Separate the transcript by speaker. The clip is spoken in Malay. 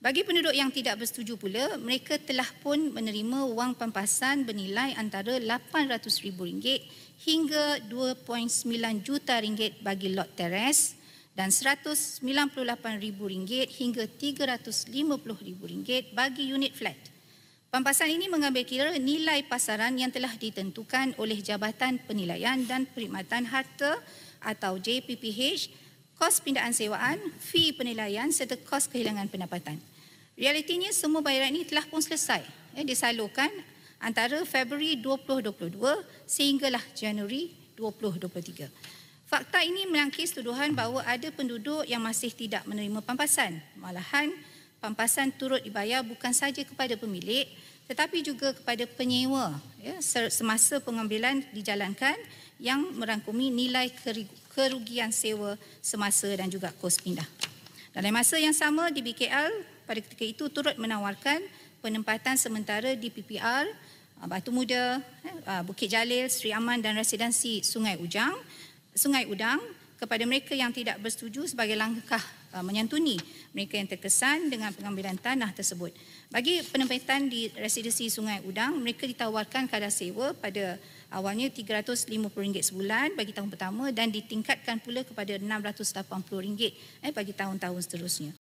Speaker 1: Bagi penduduk yang tidak bersetuju pula, mereka telah pun menerima wang pampasan bernilai antara RM800,000 hingga RM2.9 juta bagi lot teres dan RM198,000 hingga RM350,000 bagi unit flat. Pampasan ini mengambil kira nilai pasaran yang telah ditentukan oleh Jabatan Penilaian dan Perkhidmatan Harta atau JPPH, kos pindaan sewaan, fee penilaian serta kos kehilangan pendapatan. Realitinya semua bayaran ini telah pun selesai disalurkan antara Februari 2022 sehinggalah Januari 2023. Fakta ini melangkis tuduhan bahawa ada penduduk yang masih tidak menerima pampasan. Malahan, pampasan turut dibayar bukan sahaja kepada pemilik tetapi juga kepada penyewa semasa pengambilan dijalankan yang merangkumi nilai kerugian sewa semasa dan juga kos pindah. Dalam masa yang sama di BKL pada ketika itu turut menawarkan penempatan sementara di PPR Batu Muda, Bukit Jalil, Seri Aman dan residensi Sungai Udang kepada mereka yang tidak bersetuju sebagai langkah menyantuni mereka yang terkesan dengan pengambilan tanah tersebut. Bagi penempatan di residensi Sungai Udang, mereka ditawarkan kadar sewa pada awalnya RM350 sebulan bagi tahun pertama dan ditingkatkan pula kepada RM680 bagi tahun-tahun seterusnya.